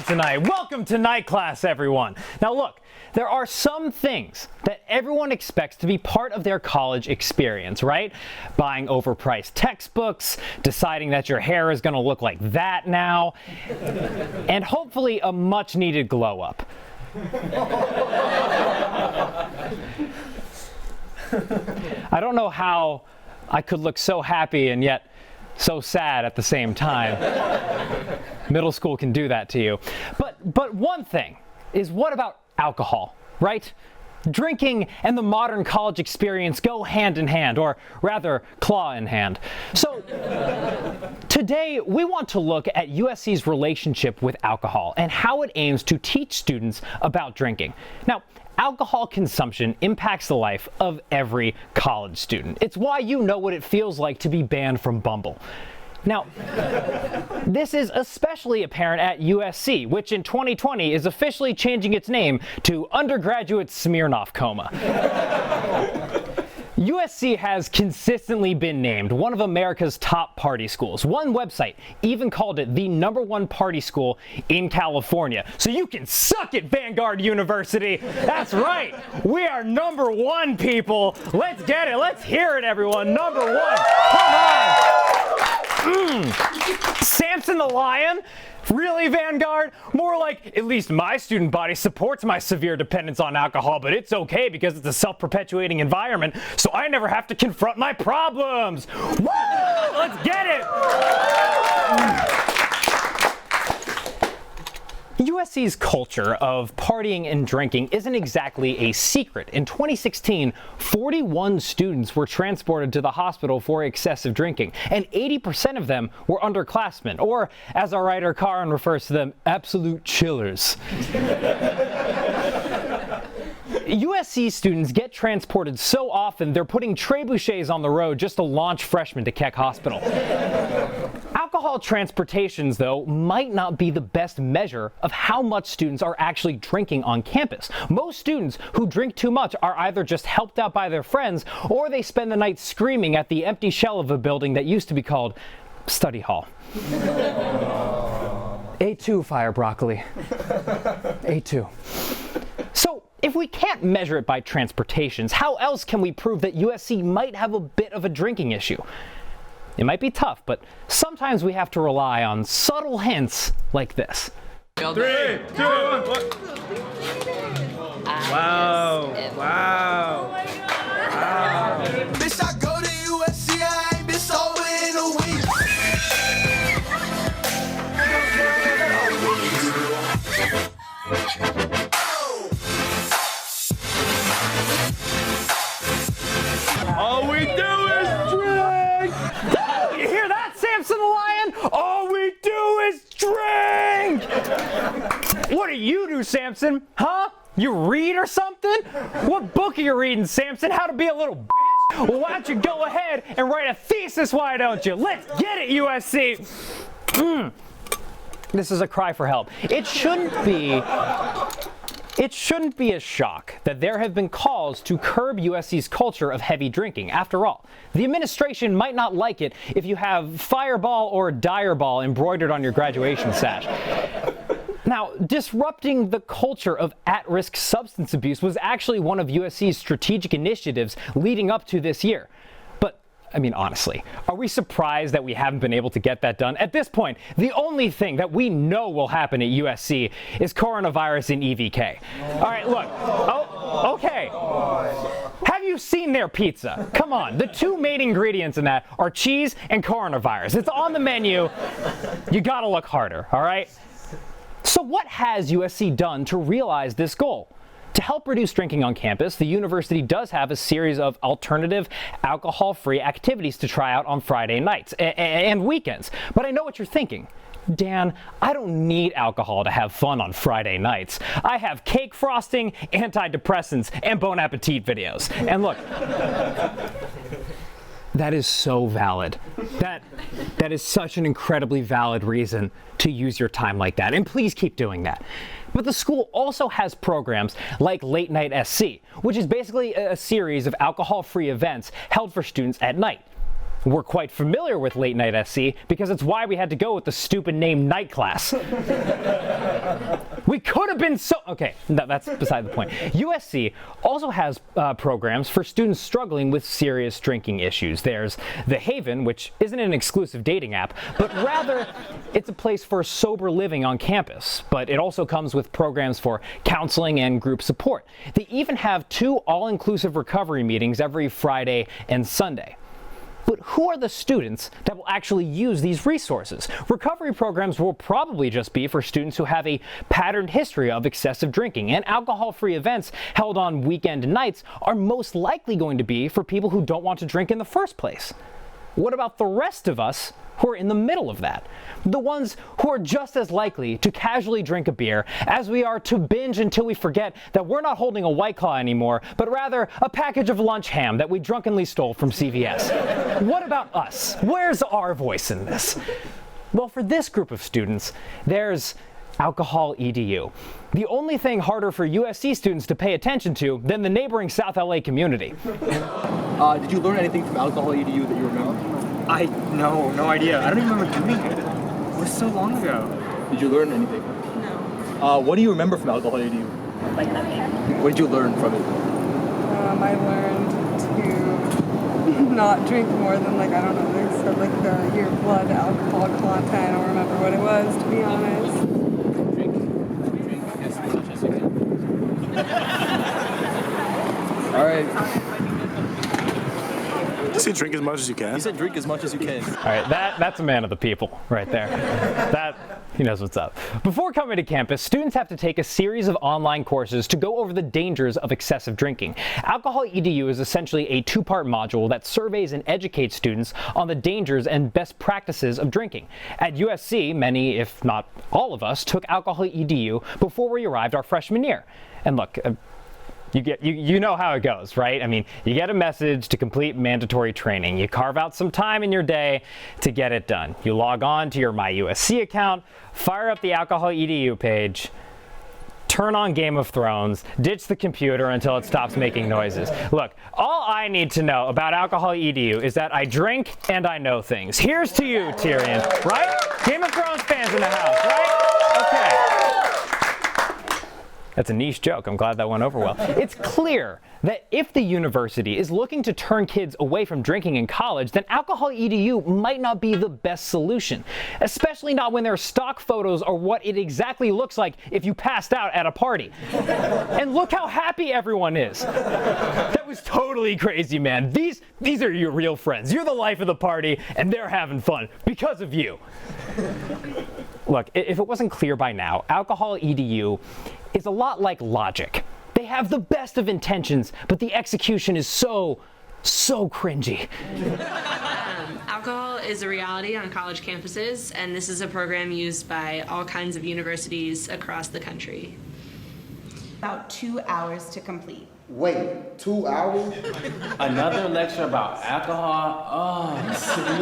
tonight. Welcome to night class, everyone. Now look, there are some things that everyone expects to be part of their college experience, right? Buying overpriced textbooks, deciding that your hair is going to look like that now, and hopefully a much needed glow up. I don't know how I could look so happy and yet so sad at the same time. Middle school can do that to you. But one thing is, what about alcohol, right? Drinking and the modern college experience go hand in hand, or rather, claw in hand. So today we want to look at USC's relationship with alcohol and how it aims to teach students about drinking. Now, alcohol consumption impacts the life of every college student. It's why you know what it feels like to be banned from Bumble. Now, this is especially apparent at USC, which in 2020 is officially changing its name to Undergraduate Smirnoff Coma. USC has consistently been named one of America's top party schools. One website even called it the #1 party school in California. So you can suck it, Vanguard University. That's right. We are #1, people. Let's get it. Let's hear it, everyone. #1. Come on. Samson the Lion? Really, Vanguard? More like, at least my student body supports my severe dependence on alcohol, but it's okay because it's a self-perpetuating environment, so I never have to confront my problems. Woo! Let's get it! USC's culture of partying and drinking isn't exactly a secret. In 2016, 41 students were transported to the hospital for excessive drinking, and 80% of them were underclassmen, or as our writer Karan refers to them, absolute chillers. USC students get transported so often they're putting trebuchets on the road just to launch freshmen to Keck Hospital. Alcohol transportations, though, might not be the best measure of how much students are actually drinking on campus. Most students who drink too much are either just helped out by their friends, or they spend the night screaming at the empty shell of a building that used to be called Study Hall. A2, Fire Broccoli. A2. So, if we can't measure it by transportations, how else can we prove that USC might have a bit of a drinking issue? It might be tough, but sometimes we have to rely on subtle hints like this. 3, 2, 1. Wow. Wow. Wow. Bitch, I go to USC, I ain't been sober in a week. All we do is drink. You hear that, Samson the Lion? All we do is drink! What do you do, Samson? Huh? You read or something? What book are you reading, Samson? How to be a little bitch? Well, why don't you go ahead and write a thesis, why don't you? Let's get it, USC! This is a cry for help. It shouldn't be a shock that there have been calls to curb USC's culture of heavy drinking. After all, the administration might not like it if you have Fireball or Direball embroidered on your graduation sash. Now, disrupting the culture of at-risk substance abuse was actually one of USC's strategic initiatives leading up to this year. But, I mean, honestly, are we surprised that we haven't been able to get that done? At this point, the only thing that we know will happen at USC is coronavirus and EVK. All right, look. Oh, okay. Have you seen their pizza? Come on. The two main ingredients in that are cheese and coronavirus. It's on the menu. You gotta look harder, all right? So what has USC done to realize this goal? To help reduce drinking on campus, the university does have a series of alternative alcohol-free activities to try out on Friday nights and weekends. But I know what you're thinking. Dan, I don't need alcohol to have fun on Friday nights. I have cake frosting, antidepressants, and Bon Appetit videos. And look, that is so valid. That is such an incredibly valid reason to use your time like that. And please keep doing that. But the school also has programs like Late Night SC, which is basically a series of alcohol-free events held for students at night. We're quite familiar with late night SC because it's why we had to go with the stupid name night class. We could have been so... Okay, no, that's beside the point. USC also has programs for students struggling with serious drinking issues. There's The Haven, which isn't an exclusive dating app, but rather it's a place for sober living on campus. But it also comes with programs for counseling and group support. They even have 2 all-inclusive recovery meetings every Friday and Sunday. But who are the students that will actually use these resources? Recovery programs will probably just be for students who have a patterned history of excessive drinking, and alcohol-free events held on weekend nights are most likely going to be for people who don't want to drink in the first place. What about the rest of us who are in the middle of that? The ones who are just as likely to casually drink a beer as we are to binge until we forget that we're not holding a White Claw anymore, but rather a package of lunch ham that we drunkenly stole from CVS. What about us? Where's our voice in this? Well, for this group of students, there's Alcohol EDU. The only thing harder for USC students to pay attention to than the neighboring South LA community. Did you learn anything from Alcohol EDU that you remember? No idea. I don't even remember doing it. It was so long ago. Did you learn anything? No. What do you remember from Alcohol EDU? Like nothing. What did you learn from it? I learned to not drink more than, like, I don't know, they said, like, your blood alcohol content. I don't remember what it was, to be honest. All right. You said drink as much as you can. He said drink as much as you can. All right, that's a man of the people right there. He knows what's up. Before coming to campus, students have to take a series of online courses to go over the dangers of excessive drinking. Alcohol EDU is essentially a 2-part module that surveys and educates students on the dangers and best practices of drinking. At USC, many, if not all of us, took Alcohol EDU before we arrived our freshman year. And look, you know how it goes, right? I mean, you get a message to complete mandatory training. You carve out some time in your day to get it done. You log on to your MyUSC account, fire up the Alcohol EDU page, turn on Game of Thrones, ditch the computer until it stops making noises. Look, all I need to know about Alcohol EDU is that I drink and I know things. Here's to you, Tyrion, right? Game of Thrones fans in the house, right? Okay. That's a niche joke. I'm glad that went over well. It's clear that if the university is looking to turn kids away from drinking in college, then Alcohol EDU might not be the best solution, especially not when their stock photos are what it exactly looks like if you passed out at a party. And look how happy everyone is. That was totally crazy, man. These are your real friends. You're the life of the party, and they're having fun because of you. Look, if it wasn't clear by now, Alcohol EDU is a lot like Logic. They have the best of intentions, but the execution is so cringy. Alcohol is a reality on college campuses, and this is a program used by all kinds of universities across the country. About 2 hours to complete. Wait, 2 hours? Another lecture about alcohol? Oh,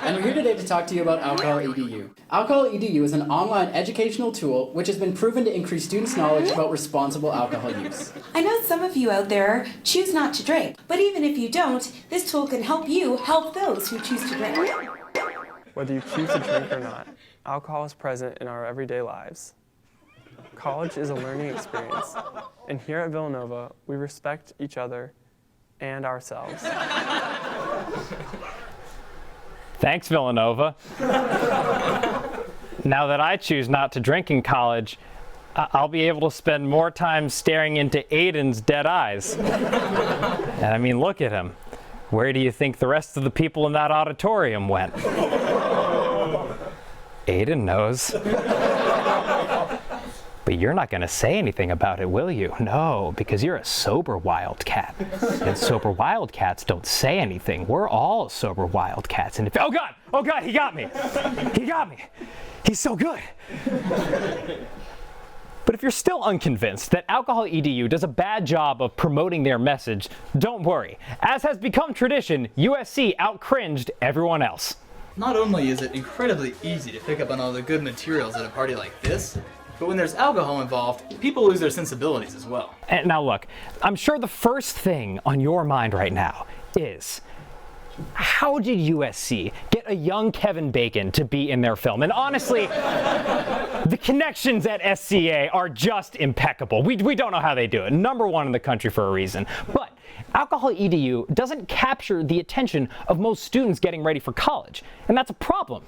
And we're here today to talk to you about Alcohol EDU. Alcohol EDU is an online educational tool which has been proven to increase students' knowledge about responsible alcohol use. I know some of you out there choose not to drink, but even if you don't, this tool can help you help those who choose to drink. Whether you choose to drink or not, alcohol is present in our everyday lives. College is a learning experience, and here at Villanova, we respect each other and ourselves. Thanks, Villanova. Now that I choose not to drink in college, I'll be able to spend more time staring into Aiden's dead eyes. And I mean, look at him. Where do you think the rest of the people in that auditorium went? Aiden knows. But you're not going to say anything about it, will you? No, because you're a sober wildcat. And sober wildcats don't say anything. We're all sober wildcats. And if, oh God, he got me. He got me. He's so good. But if you're still unconvinced that Alcohol EDU does a bad job of promoting their message, don't worry. As has become tradition, USC out-cringed everyone else. Not only is it incredibly easy to pick up on all the good materials at a party like this, but when there's alcohol involved, people lose their sensibilities as well. And now look, I'm sure the first thing on your mind right now is how did USC get a young Kevin Bacon to be in their film? And honestly, the connections at SCA are just impeccable. We don't know how they do it. #1 in the country for a reason. But Alcohol EDU doesn't capture the attention of most students getting ready for college. And that's a problem.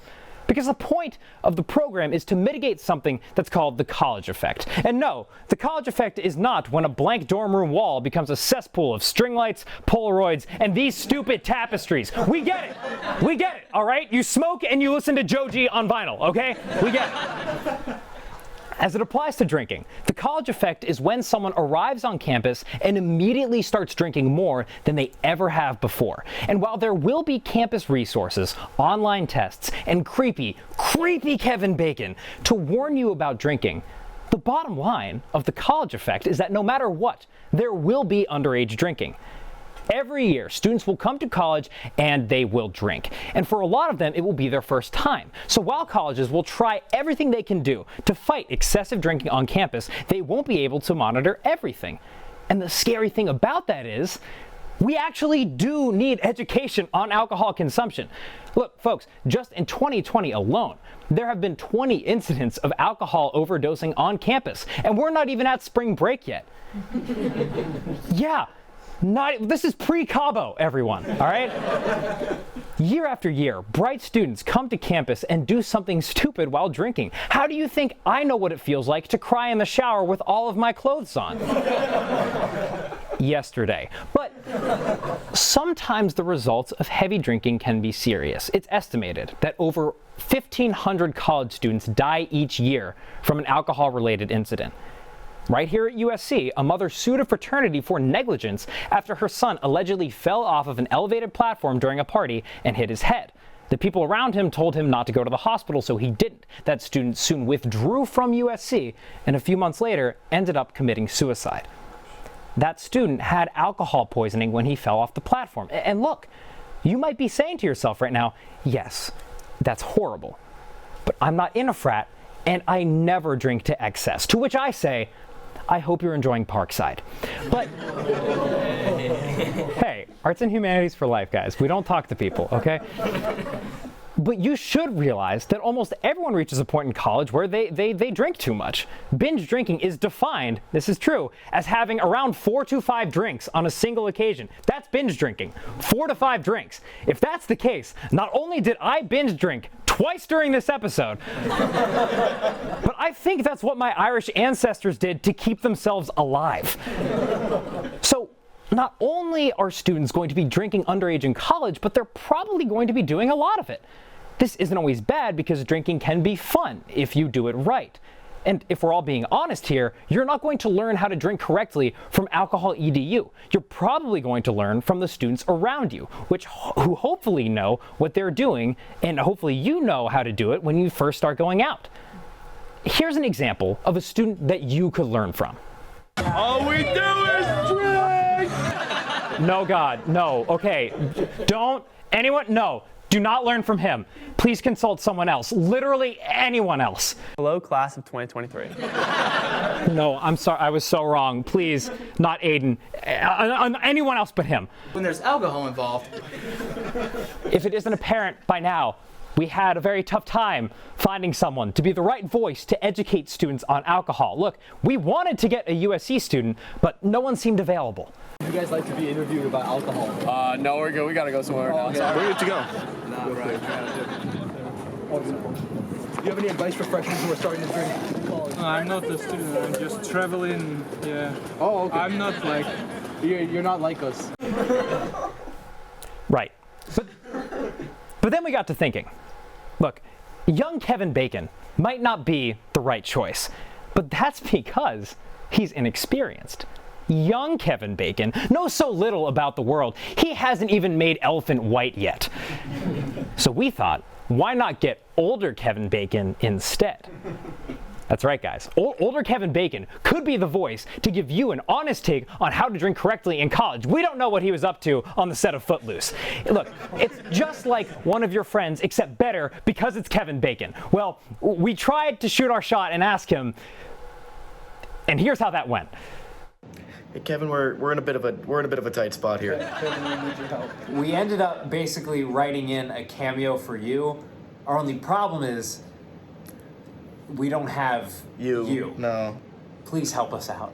Because the point of the program is to mitigate something that's called the college effect. And no, the college effect is not when a blank dorm room wall becomes a cesspool of string lights, Polaroids, and these stupid tapestries. We get it. We get it, all right? You smoke and you listen to Joji on vinyl, okay? We get it. As it applies to drinking, the college effect is when someone arrives on campus and immediately starts drinking more than they ever have before. And while there will be campus resources, online tests, and creepy Kevin Bacon to warn you about drinking, the bottom line of the college effect is that no matter what, there will be underage drinking. Every year, students will come to college and they will drink. And for a lot of them, it will be their first time. So while colleges will try everything they can do to fight excessive drinking on campus, they won't be able to monitor everything. And the scary thing about that is, we actually do need education on alcohol consumption. Look, folks, just in 2020 alone, there have been 20 incidents of alcohol overdosing on campus. And we're not even at spring break yet. Yeah. This is pre-Cabo, everyone, all right? Year after year, bright students come to campus and do something stupid while drinking. How do you think I know what it feels like to cry in the shower with all of my clothes on? Yesterday. But sometimes the results of heavy drinking can be serious. It's estimated that over 1,500 college students die each year from an alcohol-related incident. Right here at USC, a mother sued a fraternity for negligence after her son allegedly fell off of an elevated platform during a party and hit his head. The people around him told him not to go to the hospital, so he didn't. That student soon withdrew from USC and a few months later ended up committing suicide. That student had alcohol poisoning when he fell off the platform. And look, you might be saying to yourself right now, yes, that's horrible, but I'm not in a frat and I never drink to excess. To which I say, I hope you're enjoying Parkside. But hey, arts and humanities for life, guys. We don't talk to people, okay? But you should realize that almost everyone reaches a point in college where they drink too much. Binge drinking is defined, this is true, as having around 4 to 5 drinks on a single occasion. That's binge drinking, 4 to 5 drinks. If that's the case, not only did I binge drink twice during this episode, but I think that's what my Irish ancestors did to keep themselves alive. So not only are students going to be drinking underage in college, but they're probably going to be doing a lot of it. This isn't always bad because drinking can be fun if you do it right. And if we're all being honest here, you're not going to learn how to drink correctly from Alcohol EDU. You're probably going to learn from the students around you, who hopefully know what they're doing, and hopefully you know how to do it when you first start going out. Here's an example of a student that you could learn from. All we do is drink! No, God, no. Okay, no. Do not learn from him. Please consult someone else. Literally anyone else. Hello, class of 2023. No, I'm sorry. I was so wrong. Please, not Aiden. Anyone else but him. When there's alcohol involved. If it isn't apparent by now, we had a very tough time finding someone to be the right voice to educate students on alcohol. Look, we wanted to get a USC student, but no one seemed available. Would you guys like to be interviewed about alcohol? No, we're good. We gotta go somewhere now. Okay. Where did you go? Do you have any advice for freshmen who are starting to drink? I'm not a student. I'm just traveling. Yeah. Oh, okay. I'm not like. You're not like us. Right. But then we got to thinking. Look, young Kevin Bacon might not be the right choice, but that's because he's inexperienced. Young Kevin Bacon knows so little about the world, he hasn't even made Elephant White yet. So we thought, why not get older Kevin Bacon instead? That's right, guys. Older Kevin Bacon could be the voice to give you an honest take on how to drink correctly in college. We don't know what he was up to on the set of Footloose. Look, it's just like one of your friends, except better because it's Kevin Bacon. Well, we tried to shoot our shot and ask him, and here's how that went. Hey, Kevin, we're in a bit of a tight spot here. We ended up basically writing in a cameo for you. Our only problem is we don't have you. No. Please help us out.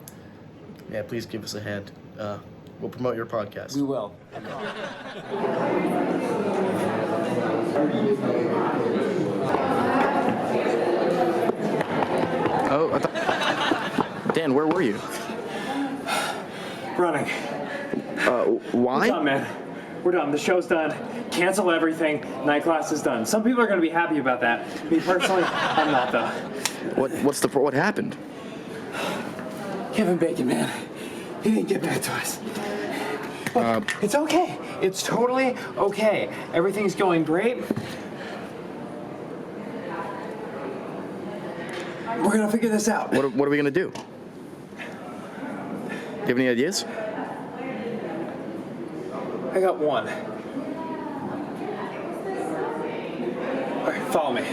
Yeah, please give us a hand. We'll promote your podcast. We will. Oh, Dan, where were you? Running. Why? We're done, man. We're done. The show's done. Cancel everything. Night class is done. Some people are going to be happy about that. Me personally, I'm not though. What happened? Kevin Bacon, man. He didn't get back to us. Look, it's okay. It's totally okay. Everything's going great. We're gonna figure this out. What are we gonna do? Do you have any ideas? I got one. All right, follow me.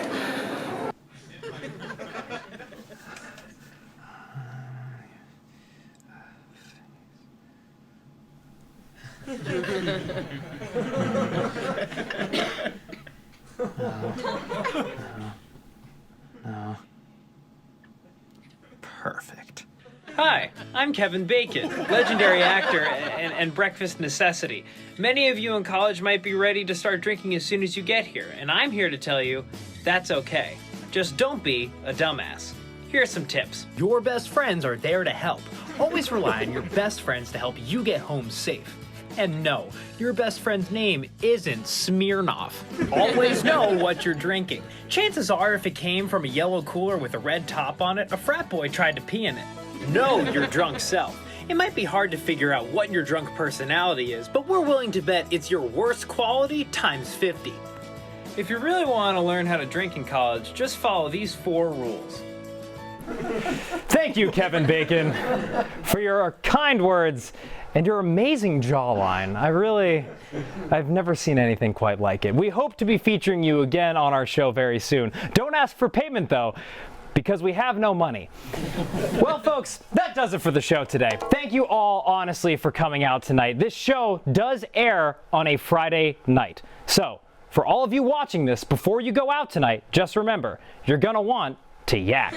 No. Perfect. Hi, I'm Kevin Bacon, legendary actor and breakfast necessity. Many of you in college might be ready to start drinking as soon as you get here, and I'm here to tell you that's okay. Just don't be a dumbass. Here are some tips. Your best friends are there to help. Always rely on your best friends to help you get home safe. And no, your best friend's name isn't Smirnoff. Always know what you're drinking. Chances are if it came from a yellow cooler with a red top on it, a frat boy tried to pee in it. Know your drunk self. It might be hard to figure out what your drunk personality is, but we're willing to bet it's your worst quality times 50. If you really want to learn how to drink in college, just follow these 4 rules. Thank you, Kevin Bacon, for your kind words and your amazing jawline. I've never seen anything quite like it. We hope to be featuring you again on our show very soon. Don't ask for payment, though, because we have no money. Well, folks, that does it for the show today. Thank you all, honestly, for coming out tonight. This show does air on a Friday night. So, for all of you watching this, before you go out tonight, just remember, you're gonna want to yak.